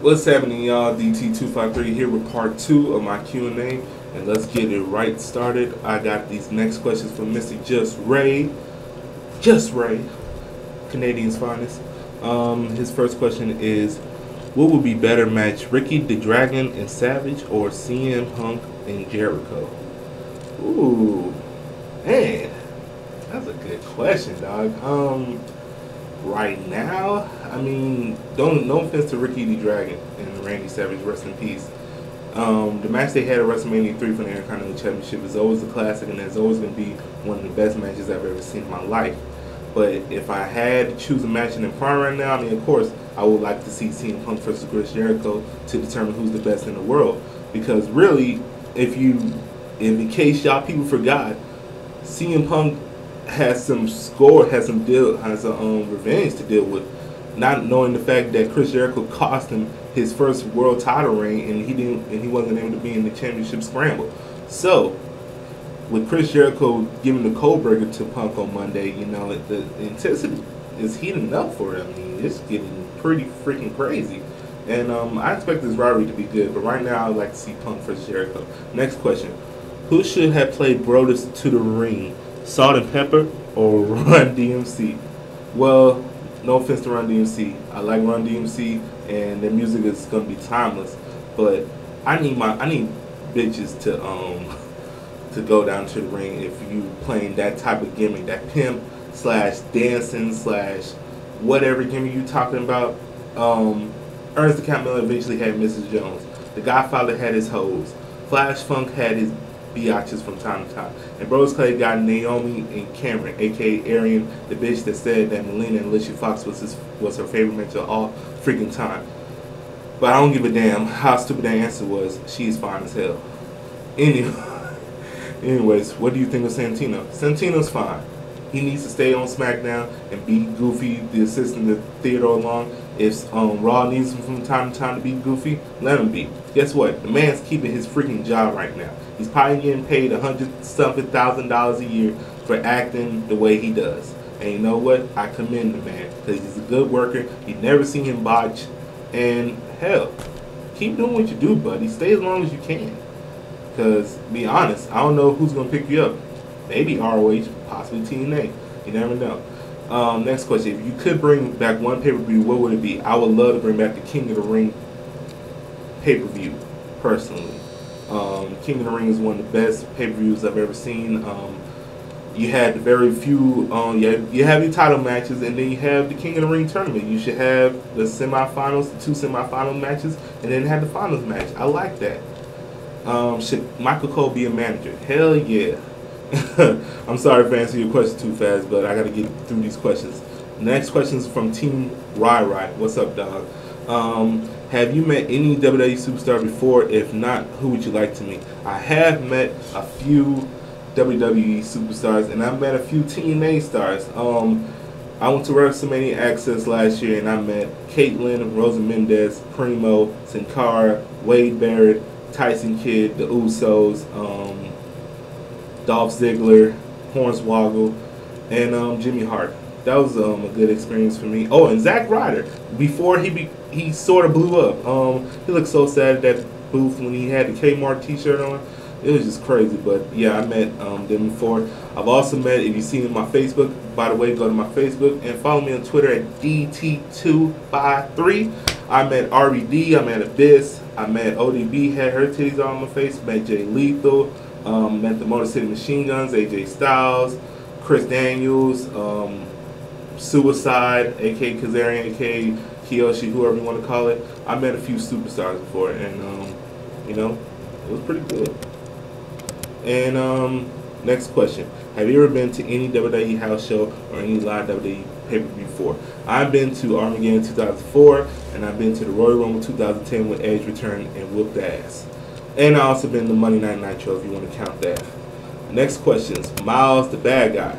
What's happening, y'all? DT253 here with part 2 of my Q&A, and let's get it right started. I got these next questions from Mr. Just Ray, Canadian's finest. His first question is, what would be better match, Ricky the Dragon and Savage or CM Punk and Jericho? Ooh, man, that's a good question, dog. Right now, I mean, don't no offense to Ricky the Dragon and Randy Savage, rest in peace. The match they had at WrestleMania 3 for the Intercontinental Championship is always a classic, and it's always going to be one of the best matches I've ever seen in my life. But if I had to choose a match in the prime right now, I mean, of course, I would like to see CM Punk versus Chris Jericho to determine who's the best in the world. Because really, in case y'all people forgot, CM Punk has some revenge to deal with, not knowing the fact that Chris Jericho cost him his first world title reign, and he wasn't able to be in the championship scramble. So, with Chris Jericho giving the cold breaker to Punk on Monday, you know, the intensity is heating up for it. I mean, it's getting pretty freaking crazy. And I expect this rivalry to be good, but right now I'd like to see Punk versus Jericho. Next question. Who should have played Brodus to the ring? Salt and Pepper or Run DMC? Well, no offense to Run DMC. I like Run DMC, and their music is gonna be timeless. But I need bitches to go down to the ring if you playing that type of gimmick, that pimp slash dancing slash whatever gimmick you talking about. Ernest the Cat Miller eventually had Mrs. Jones. The Godfather had his hoes. Flash Funk had his biatches from time to time. And Brodus Clay got Naomi and Cameron, aka Arian, the bitch that said that Melina and Alicia Fox was her favorite match of all freaking time. But I don't give a damn how stupid that answer was. She's fine as hell. Anyways, what do you think of Santino? Santino's fine. He needs to stay on SmackDown and be Goofy, the assistant to Theodore Long. If Raw needs him from time to time to be Goofy, let him be. Guess what? The man's keeping his freaking job right now. He's probably getting paid $100,000 a year for acting the way he does. And you know what? I commend the man because he's a good worker. You've never seen him botch. And hell, keep doing what you do, buddy. Stay as long as you can. Because, be honest, I don't know who's going to pick you up. Maybe ROH, possibly TNA. You never know. Next question. If you could bring back one pay-per-view, what would it be? I would love to bring back the King of the Ring pay-per-view, personally. King of the Ring is one of the best pay-per-views I've ever seen. You had very few, you have your title matches, and then you have the King of the Ring tournament. You should have the semifinals, the two semifinal matches, and then have the finals match. I like that. Should Michael Cole be a manager? Hell yeah. I'm sorry for answering your question too fast, but I got to get through these questions. Next question is from Team Rai. What's up, dog? Have you met any WWE superstar before? If not, who would you like to meet? I have met a few WWE superstars, and I've met a few TNA stars. I went to WrestleMania Access last year, and I met Caitlyn, Rosa Mendez, Primo, Sin Cara, Wade Barrett, Tyson Kidd, the Usos, Dolph Ziggler, Hornswoggle, and Jimmy Hart. That was a good experience for me. Oh, and Zack Ryder. Before he sort of blew up. He looked so sad at that booth when he had the Kmart T-shirt on. It was just crazy. But yeah, I met them before. I've also met, if you've seen in my Facebook, by the way, go to my Facebook and follow me on Twitter at DT253. I met RED. I met Abyss. I met ODB, had her titties on my face. Met Jay Lethal. Met the Motor City Machine Guns, AJ Styles, Chris Daniels, Suicide, aka Kazarian, aka Kiyoshi, whoever you want to call it. I met a few superstars before, and you know, it was pretty good. And next question: have you ever been to any WWE house show or any live WWE pay-per-view before? I've been to Armageddon 2004, and I've been to the Royal Rumble 2010 with Edge returned and whooped ass. And I also been to Monday Night Nitro, if you want to count that. Next questions. Miles, the bad guy.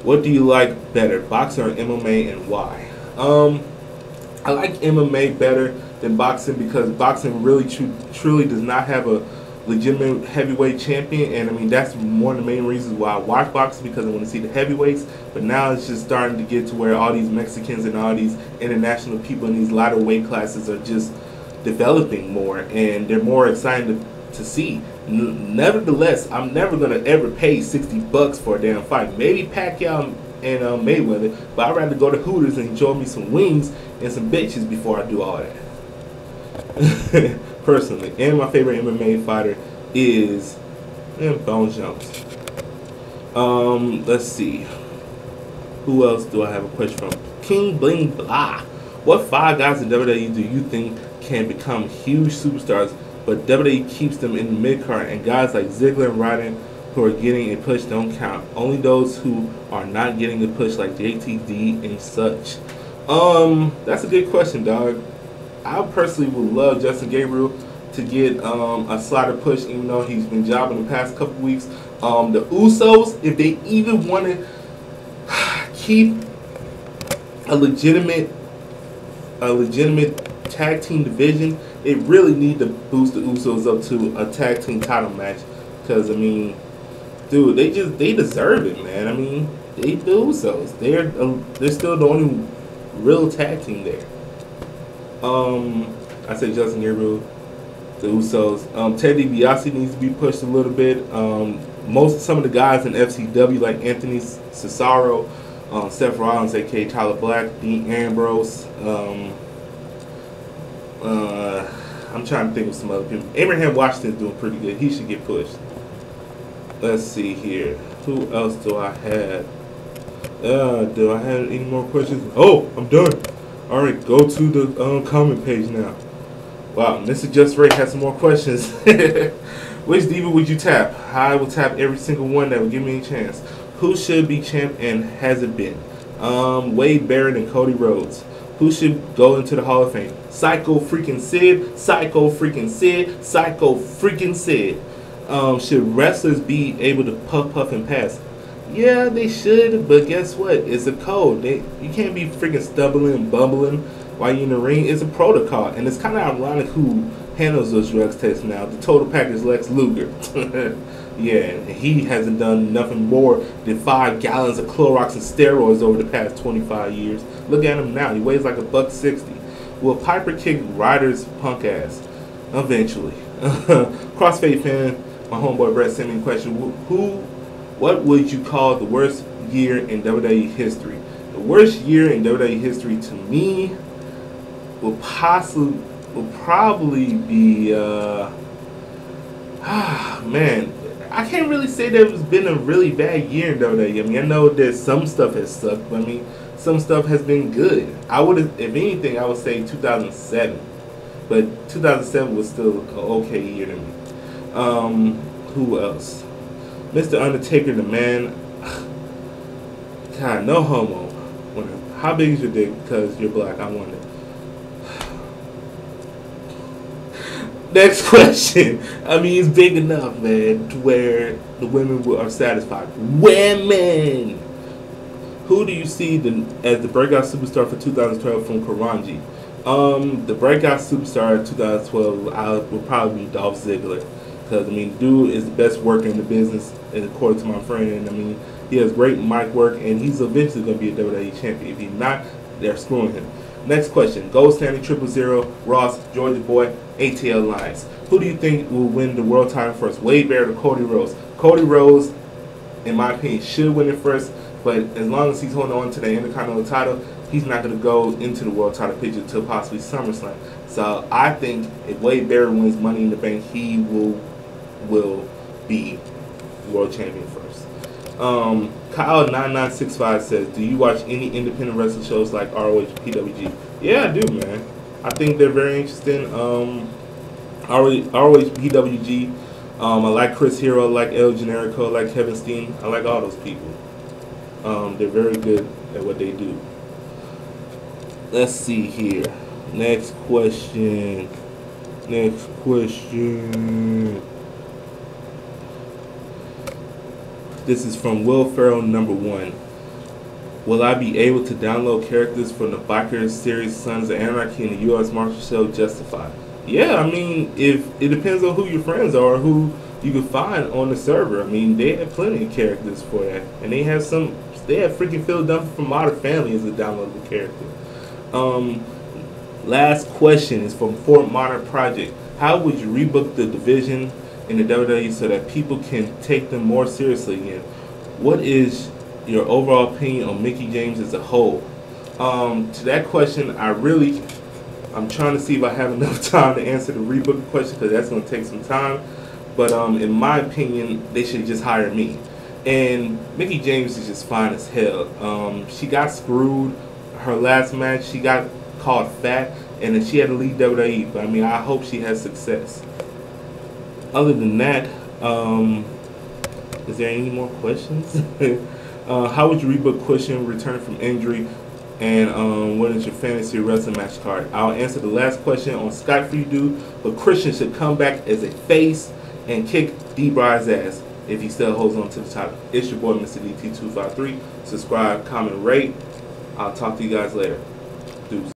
What do you like better, boxing or MMA, and why? I like MMA better than boxing because boxing really truly does not have a legitimate heavyweight champion, and I mean that's one of the main reasons why I watch boxing, because I want to see the heavyweights. But now it's just starting to get to where all these Mexicans and all these international people in these lighter weight classes are just developing more, and they're more exciting to see. Nevertheless, I'm never gonna ever pay $60 for a damn fight. Maybe Pacquiao and Mayweather, but I'd rather go to Hooters and enjoy me some wings and some bitches before I do all that. Personally, and my favorite MMA fighter is Bone Jones. Let's see. Who else do I have a question from? King Bling Blah. What 5 guys in WWE do you think can become huge superstars, but WWE keeps them in the mid-card, and guys like Ziggler and Ryden who are getting a push don't count? Only those who are not getting a push, like JTD and such. That's a good question, dog. I personally would love Justin Gabriel to get a slider push, even though he's been jobbing the past couple weeks. The Usos, if they even want to keep a legitimate tag team division, it really need to boost the Usos up to a tag team title match. Because I mean, dude, they deserve it, man. I mean, the Usos, they're still the only real tag team there. I say Justin Gabriel, the Usos. Ted DiBiase needs to be pushed a little bit. Some of the guys in FCW like Anthony Cesaro, Seth Rollins, aka Tyler Black, Dean Ambrose. I'm trying to think of some other people. Abraham Washington's doing pretty good. He should get pushed. Let's see here. Who else do I have? Do I have any more questions? Oh, I'm done. All right, go to the comment page now. Wow, Mr. Just Ray has some more questions. Which diva would you tap? I will tap every single one that would give me a chance. Who should be champ and has it been? Wade Barrett and Cody Rhodes. Who should go into the Hall of Fame? Psycho freaking Sid. Psycho freaking Sid. Psycho freaking Sid. Should wrestlers be able to puff and pass? Yeah, they should, but guess what? It's a code. You can't be freaking stumbling and bumbling while you're in the ring. It's a protocol, and it's kind of ironic who handles those drugs tests now. The total package Lex Luger. Yeah, and he hasn't done nothing more than 5 gallons of Clorox and steroids over the past 25 years. Look at him now. He weighs like $160. Will Piper kick Ryder's punk ass? Eventually. Crossfade fan, my homeboy Brett sent me a question. What would you call the worst year in WWE history? The worst year in WWE history to me will probably be man, I can't really say that it's been a really bad year in WWE. I mean, I know that some stuff has sucked, but I mean, some stuff has been good. I would, if anything, I would say 2007. But 2007 was still an okay year to me. Who else? Mr. Undertaker, the man. God, no homo. How big is your dick? Because you're black, I wonder. Next question. I mean, it's big enough, man, to where the women are satisfied. Women! Who do you see as the breakout superstar for 2012 from Karanji? The breakout superstar of 2012 will probably be Dolph Ziggler. Because, I mean, dude is the best worker in the business, according to my friend. And, I mean, he has great mic work, and he's eventually going to be a WWE champion. If he's not, they're screwing him. Next question. Gold Standing 000, Ross, Georgia Boy, ATL Alliance. Who do you think will win the world title first? Wade Barrett or Cody Rhodes? Cody Rhodes, in my opinion, should win it first. But as long as he's holding on to the Intercontinental title, he's not going to go into the world title picture until possibly SummerSlam. So I think if Wade Barrett wins Money in the Bank, he will be world champion first. Kyle9965 says, do you watch any independent wrestling shows like ROH, PWG? Yeah, I do, man. I think they're very interesting. ROH, PWG. I like Chris Hero, I like El Generico, I like Kevin Steen. I like all those people. They're very good at what they do. Let's see here. Next question. This is from Will Ferrell, #1. Will I be able to download characters from the Biker series Sons of Anarchy and the U.S. Marshal show Justified? Yeah, I mean, if it depends on who your friends are, who you can find on the server. I mean, they have plenty of characters for that, and they have freaking Philadelphia from Modern Family as a downloadable character. Last question is from Fort Modern Project. How would you rebook the division in the WWE so that people can take them more seriously again? What is your overall opinion on Mickie James as a whole? To that question, I'm trying to see if I have enough time to answer the rebook question, because that's going to take some time. But in my opinion, they should just hire me. And Mickie James is just fine as hell. She got screwed her last match. She got called fat, and then she had to leave WWE. But I mean, I hope she has success. Other than that, is there any more questions? How would you rebook Christian return from injury? And what is your fantasy wrestling match card? I'll answer the last question on Skype for you, dude. But Christian should come back as a face and kick D-Bry's ass if he still holds on to the title. It's your boy, Mr. DT253. Subscribe, comment, rate. I'll talk to you guys later. Deuce.